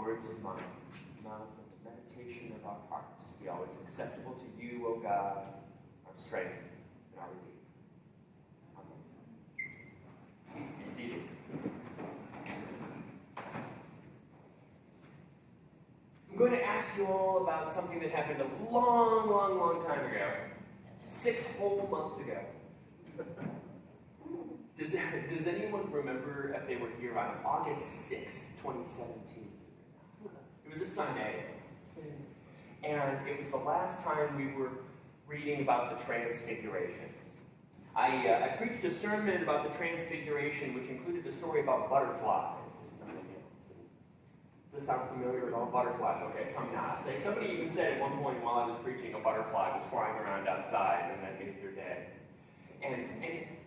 words of my mouth and the meditation of our hearts be always acceptable to you, O God, our strength and our Redeemer. Amen. Please be seated. I'm going to ask you all about something that happened a long time ago. 6 whole months ago. Does anyone remember if they were here on August 6th, 2017? It was a Sunday. And it was the last time we were reading about the Transfiguration. I preached a sermon about the Transfiguration, which included a story about butterflies. Does this sound familiar at all? Butterflies, okay, some not. Like somebody even said at one point while I was preaching, a butterfly was flying around outside and that made your day.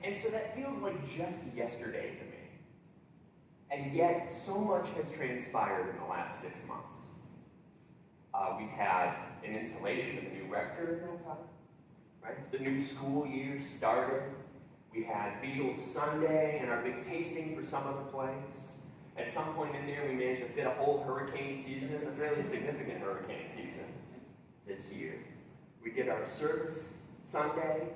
And so that feels like just yesterday to me. And yet, so much has transpired in the last 6 months. We've had an installation of a new rector in that time, right? The new school year started. We had Beatles Sunday and our big tasting for some other place. At some point in there, we managed to fit a whole hurricane season, a fairly significant hurricane season this year. We did our service Sunday,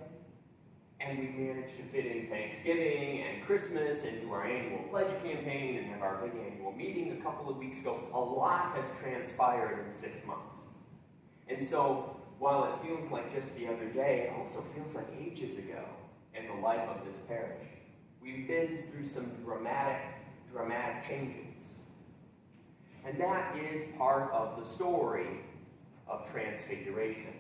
and we managed to fit in Thanksgiving and Christmas and do our annual pledge campaign and have our big annual meeting a couple of weeks ago. A lot has transpired in 6 months. And so, while it feels like just the other day, it also feels like ages ago in the life of this parish. We've been through some dramatic changes. And that is part of the story of Transfiguration.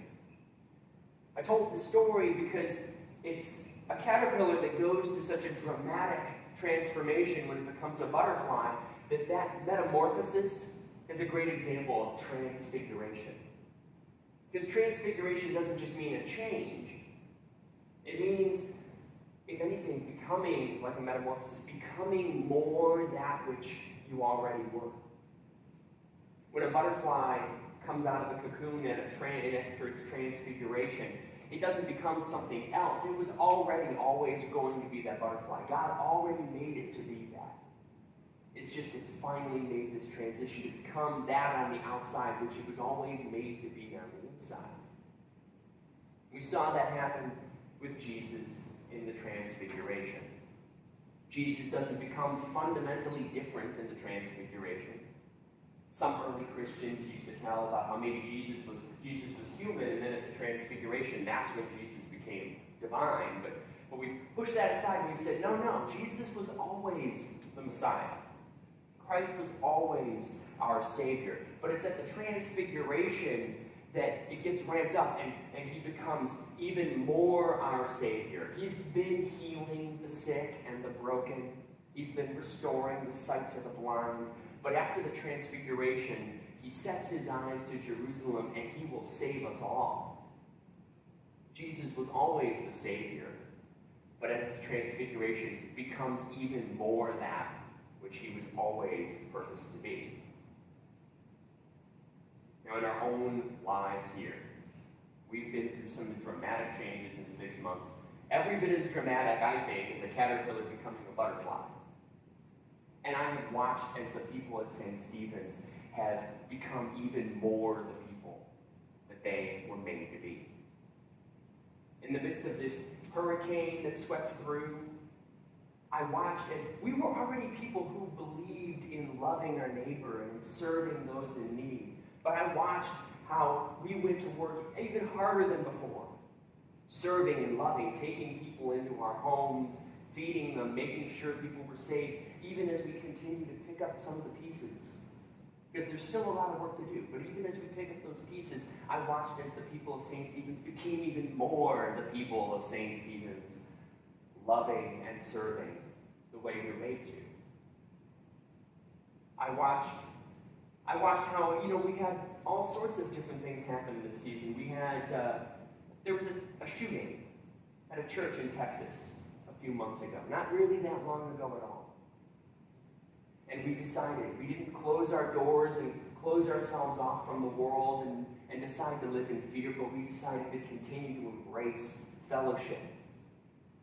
I told the story because it's a caterpillar that goes through such a dramatic transformation when it becomes a butterfly, that metamorphosis is a great example of transfiguration. Because transfiguration doesn't just mean a change. It means, if anything, becoming like a metamorphosis, becoming more that which you already were. When a butterfly comes out of the cocoon after its transfiguration, it doesn't become something else. It was already always going to be that butterfly. God already made it to be that. It's finally made this transition to become that on the outside, which it was always made to be on the inside. We saw that happen with Jesus in the Transfiguration. Jesus doesn't become fundamentally different in the Transfiguration. Some early Christians used to tell about how maybe Jesus was human, and then at the Transfiguration, that's when Jesus became divine. But we pushed that aside and we said, no, Jesus was always the Messiah. Christ was always our Savior. But it's at the Transfiguration that it gets ramped up and he becomes even more our Savior. He's been healing the sick and the broken. He's been restoring the sight to the blind. But after the Transfiguration, he sets his eyes to Jerusalem and he will save us all. Jesus was always the Savior, but at his Transfiguration becomes even more that which he was always purposed to be. Now, in our own lives here, we've been through some dramatic changes in 6 months. Every bit as dramatic, I think, as a caterpillar becoming a butterfly. And I have watched as the people at St. Stephen's have become even more the people that they were made to be. In the midst of this hurricane that swept through, I watched as we were already people who believed in loving our neighbor and serving those in need. But I watched how we went to work even harder than before, serving and loving, taking people into our homes, feeding them, making sure people were safe, even as we continue to pick up some of the pieces. Because there's still a lot of work to do. But even as we pick up those pieces, I watched as the people of St. Stephen's became even more the people of St. Stephen's, loving and serving the way we're made to. I watched how, we had all sorts of different things happen this season. We had, there was a shooting at a church in Texas a few months ago. Not really that long ago at all. And we decided, we didn't close our doors and close ourselves off from the world and decide to live in fear, but we decided to continue to embrace fellowship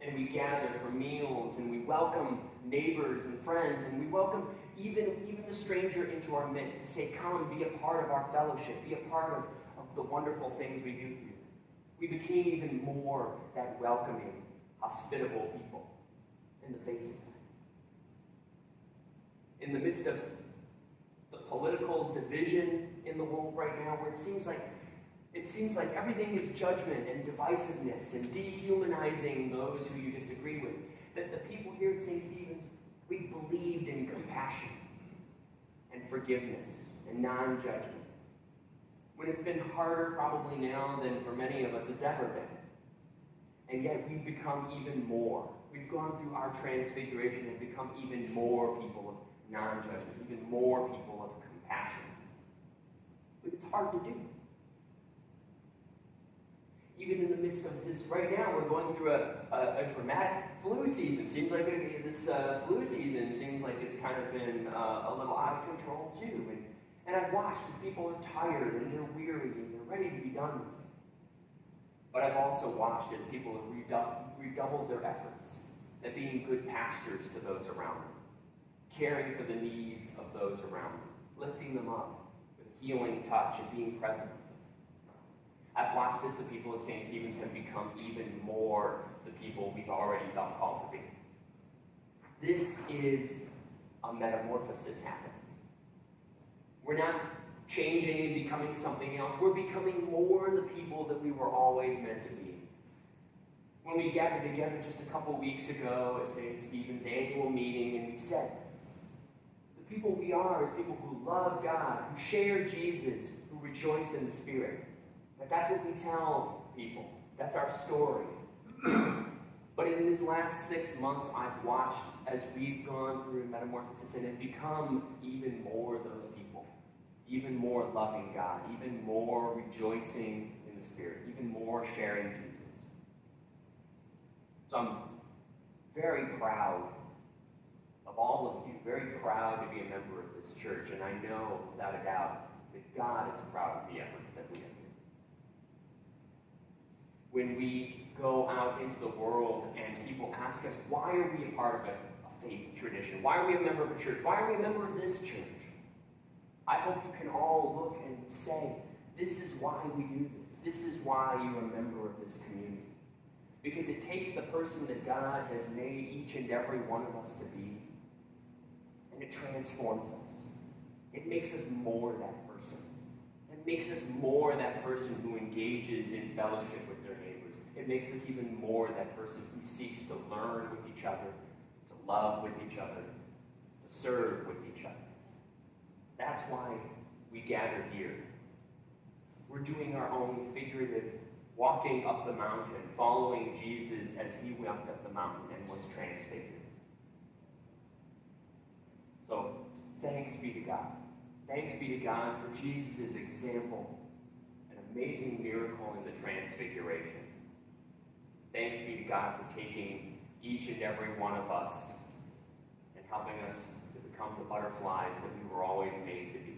And we gather for meals, and we welcome neighbors and friends, and we welcome even the stranger into our midst to say, come, be a part of our fellowship, be a part of the wonderful things we do here. We became even more that welcoming, hospitable people in the face of that. In the midst of the political division in the world right now, where it seems like everything is judgment and divisiveness and dehumanizing those who you disagree with, that the people here at St. Stephen's, we believed in compassion and forgiveness and non-judgment. When it's been harder probably now than for many of us it's ever been. And yet we've become even more. We've gone through our transfiguration and become even more people of non-judgment, even more people of compassion. But it's hard to do. Even in the midst of this, right now, we're going through a dramatic flu season. Seems like this flu season seems like it's kind of been a little out of control too. And I've watched as people are tired and they're weary and they're ready to be done with it. But I've also watched as people have redoubled their efforts at being good pastors to those around them, caring for the needs of those around them, lifting them up with a healing touch and being present. I've watched as the people of St. Stephen's have become even more the people we've already felt called to be. This is a metamorphosis happening. We're not changing and becoming something else. We're becoming more the people that we were always meant to be. When we gathered together just a couple weeks ago at St. Stephen's annual meeting, and we said, the people we are is people who love God, who share Jesus, who rejoice in the Spirit. That's what we tell people. That's our story. But in these last 6 months, I've watched as we've gone through metamorphosis and have become even more those people. Even more loving God. Even more rejoicing in the Spirit. Even more sharing Jesus. So I'm very proud of all of you. Very proud to be a member of this church. And I know, without a doubt, that God is proud of the efforts that we have. When we go out into the world and people ask us, why are we a part of a faith tradition? Why are we a member of a church? Why are we a member of this church? I hope you can all look and say, this is why we do this. This is why you're a member of this community. Because it takes the person that God has made each and every one of us to be, and it transforms us. It makes us more that person. It makes us more that person who engages in fellowship with their neighbors. It makes us even more that person who seeks to learn with each other, to love with each other, to serve with each other. That's why we gather here. We're doing our own figurative walking up the mountain, following Jesus as he walked up the mountain and was transfigured. So, thanks be to God. Thanks be to God for Jesus' example, an amazing miracle in the transfiguration. Thanks be to God for taking each and every one of us and helping us to become the butterflies that we were always made to be.